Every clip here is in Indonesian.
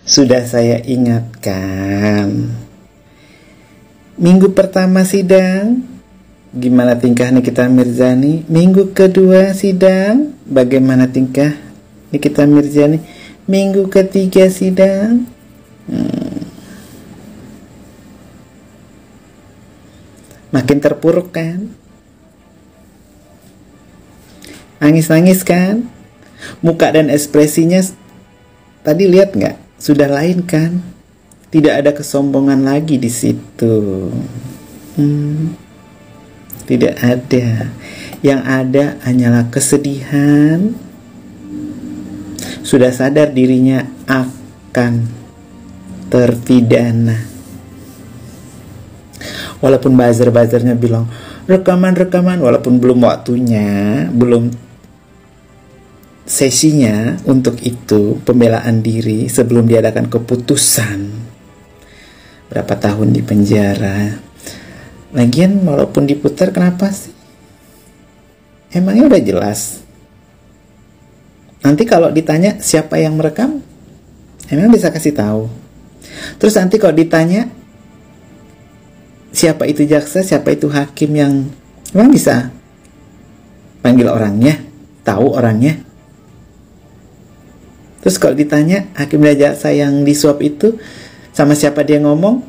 Sudah saya ingatkan. Minggu pertama sidang, gimana tingkah Nikita Mirzani? Minggu kedua sidang, bagaimana tingkah Nikita Mirzani? Minggu ketiga sidang, makin terpuruk kan? Nangis-nangis kan? Muka dan ekspresinya tadi lihat nggak? Sudah lain kan? Tidak ada kesombongan lagi di situ. Tidak ada. Yang ada hanyalah kesedihan. Sudah sadar dirinya akan terpidana. Walaupun buzzer-buzzernya bilang rekaman-rekaman, walaupun belum waktunya, belum sesinya untuk itu, pembelaan diri sebelum diadakan keputusan berapa tahun di penjara. Lagian walaupun diputar, kenapa sih? Emangnya udah jelas. Nanti kalau ditanya siapa yang merekam, emang bisa kasih tahu. Terus nanti kalau ditanya siapa itu jaksa, siapa itu hakim, yang emang bisa panggil orangnya, tahu orangnya. Terus kalau ditanya hakim dan jaksa yang disuap itu sama siapa dia ngomong,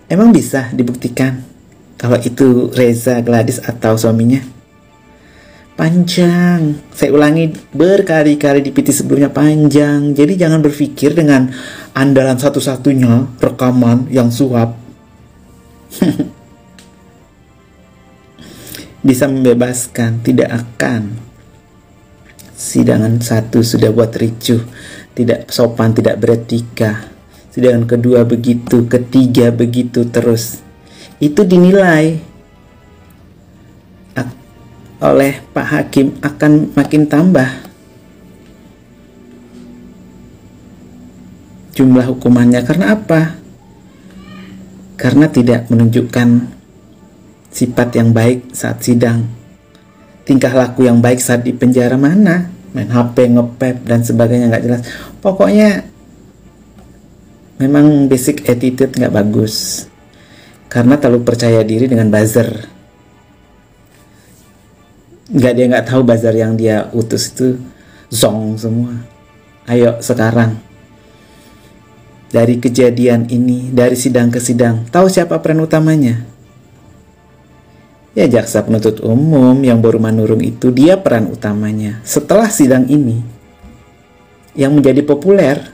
emang bisa dibuktikan kalau itu Reza Gladys atau suaminya? Panjang. Saya ulangi berkali-kali di PT sebelumnya, panjang. Jadi jangan berpikir dengan andalan satu-satunya rekaman yang suap bisa membebaskan. Tidak akan. Sidangan satu sudah buat ricuh, tidak sopan, tidak beretika. Sidangan kedua begitu, ketiga begitu terus. Itu dinilai oleh Pak Hakim akan makin tambah jumlah hukumannya. Karena apa? Karena tidak menunjukkan sifat yang baik saat sidang, tingkah laku yang baik saat di penjara. Mana? Main HP, ngepep, dan sebagainya, nggak jelas. Pokoknya memang basic attitude nggak bagus. Karena terlalu percaya diri dengan buzzer. Dia nggak tahu buzzer yang dia utus itu zong semua. Ayo sekarang, dari kejadian ini, dari sidang ke sidang, tahu siapa peran utamanya? Ya, jaksa penuntut umum yang baru manurung itu, dia peran utamanya. Setelah sidang ini, yang menjadi populer,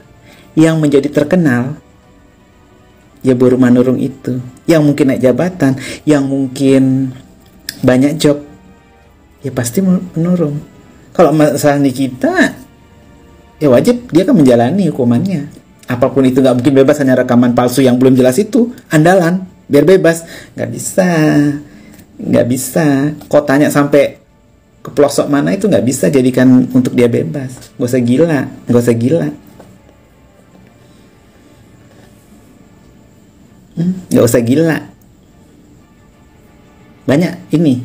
yang menjadi terkenal, ya baru manurung itu. Yang mungkin naik jabatan, yang mungkin banyak job, ya pasti menurung. Kalau masalah Nikita, ya wajib dia kan menjalani hukumannya. Apapun itu, nggak mungkin bebas hanya rekaman palsu yang belum jelas itu andalan biar bebas. Nggak bisa. Nggak bisa. Kok tanya sampai ke pelosok mana, itu nggak bisa jadikan untuk dia bebas. Gak usah gila, gak usah gila. Gak usah gila. Banyak ini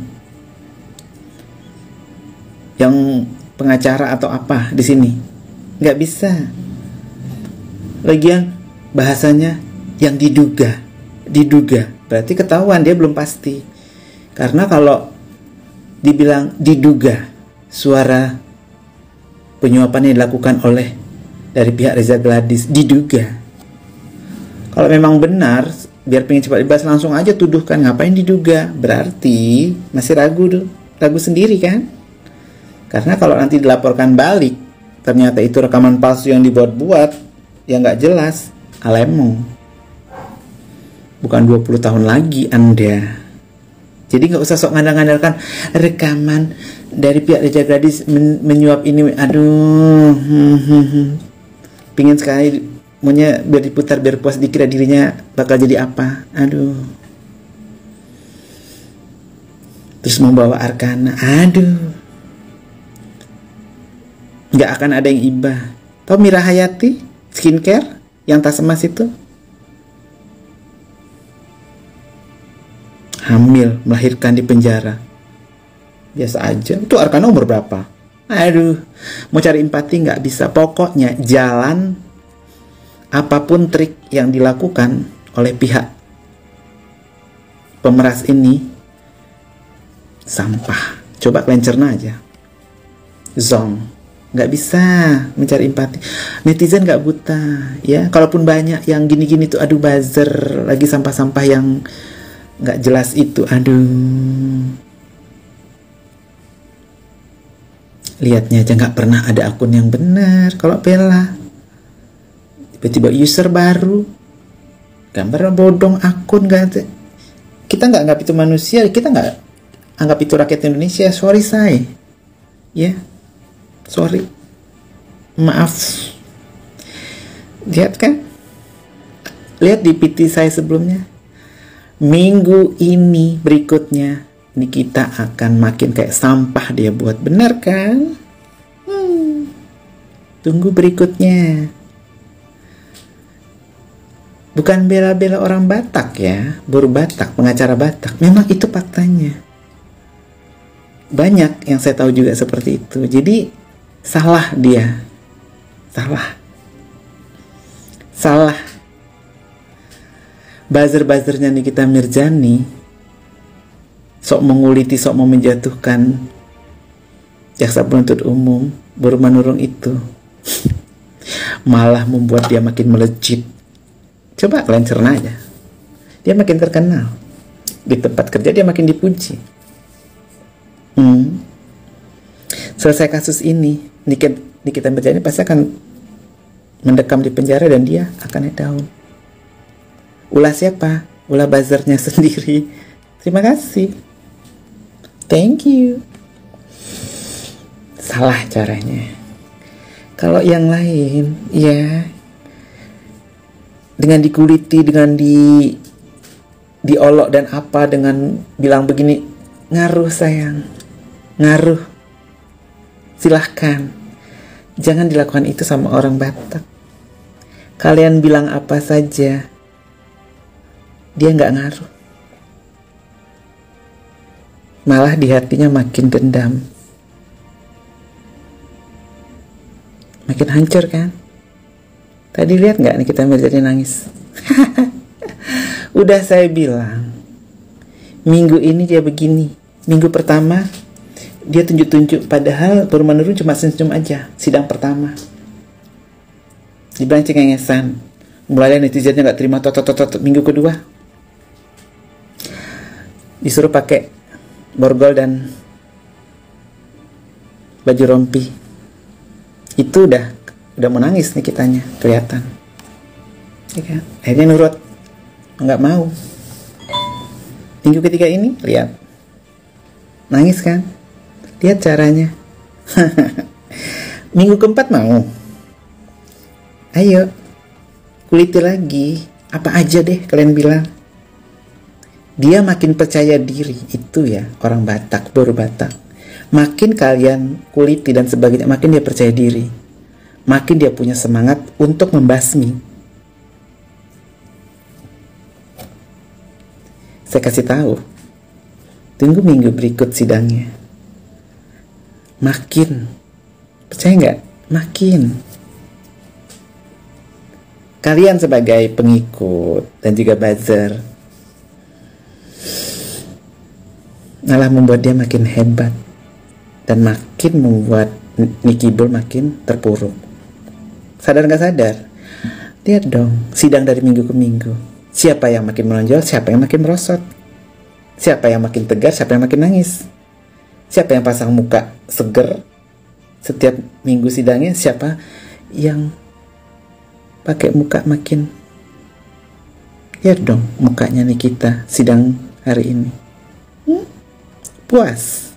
yang pengacara atau apa di sini, nggak bisa. Lagian bahasanya yang diduga, berarti ketahuan dia belum pasti. Karena kalau dibilang diduga suara penyuapan yang dilakukan oleh dari pihak Reza Gladys, diduga. Kalau memang benar, biar pengen cepat dibahas, langsung aja tuduhkan. Ngapain diduga? Berarti masih ragu sendiri kan? Karena kalau nanti dilaporkan balik, ternyata itu rekaman palsu yang dibuat-buat, yang nggak jelas, alemong. Bukan 20 tahun lagi Anda. Jadi nggak usah sok ngandal-ngandalkan rekaman dari pihak Reza Gladys menyuap ini. Aduh, pingin sekali maunya biar diputar, biar puas, dikira dirinya bakal jadi apa. Aduh. Terus membawa Arkana. Aduh. Nggak akan ada yang iba. Tahu Mira Hayati skincare yang tas emas itu? Hamil, melahirkan di penjara. Biasa aja. Itu Arkana umur berapa? Aduh, mau cari empati nggak bisa. Pokoknya jalan apapun trik yang dilakukan oleh pihak pemeras ini, sampah. Coba kalian cerna aja. Zong, nggak bisa mencari empati. Netizen nggak buta, ya. Kalaupun banyak yang gini-gini tuh, aduh buzzer, lagi sampah-sampah yang nggak jelas itu, aduh. Lihatnya aja nggak pernah ada akun yang benar. Kalau Bella, tiba-tiba user baru, gambar bodong akun, nggak ada. Kita nggak anggap itu manusia, kita nggak anggap itu rakyat Indonesia. Sorry say, ya, sorry, maaf. Lihat kan, lihat di PT saya sebelumnya. Minggu ini berikutnya Nikita akan makin kayak sampah dia buat, benar kan? Tunggu berikutnya. Bukan bela-bela orang Batak ya, buruh Batak, pengacara Batak. Memang itu faktanya. Banyak yang saya tahu juga seperti itu. Jadi salah dia. Salah. Buzzer-buzzernya Nikita Mirzani sok menguliti, sok mau menjatuhkan jaksa penuntut umum, buruh manurung itu malah membuat dia makin melejit. Coba kalian cerna aja, dia makin terkenal di tempat kerja, dia makin dipuji. Selesai kasus ini, Nikita Mirzani pasti akan mendekam di penjara dan dia akan naik daun. Ulah siapa? Ulah buzzernya sendiri. Terima kasih. Thank you. Salah caranya. Kalau yang lain, ya, dengan dikuliti, dengan diolok dan apa, dengan bilang begini, ngaruh sayang, ngaruh. Silahkan. Jangan dilakukan itu sama orang Batak. Kalian bilang apa saja, dia nggak ngaruh. Malah di hatinya makin dendam, makin hancur kan. Tadi lihat nggak nih kita Mirzani nangis. Udah saya bilang, minggu ini dia begini. Minggu pertama dia tunjuk-tunjuk, padahal baru menurun cuma senyum aja. Sidang pertama dibilang cengengesan, mulai netizennya nggak terima. Minggu kedua disuruh pakai borgol dan baju rompi. Itu udah mau nangis nih kitanya, kelihatan ya kan? Akhirnya nurut, nggak mau. Minggu ketiga ini lihat, nangis kan, lihat caranya. Minggu keempat mau, ayo kuliti lagi, apa aja deh kalian bilang. Dia makin percaya diri, itu ya orang Batak, baru Batak. Makin kalian kuliti dan sebagainya, makin dia percaya diri. Makin dia punya semangat untuk membasmi. Saya kasih tahu, tunggu minggu berikut sidangnya. Makin, percaya nggak? Makin. Kalian sebagai pengikut dan juga buzzer, malah membuat dia makin hebat dan makin membuat Nicky Bull makin terpuruk. Sadar nggak sadar? Lihat dong, sidang dari minggu ke minggu. Siapa yang makin menonjol, siapa yang makin merosot. Siapa yang makin tegar, siapa yang makin nangis. Siapa yang pasang muka seger setiap minggu sidangnya, siapa yang pakai muka makin. Lihat dong mukanya Nikita sidang hari ini. Puas.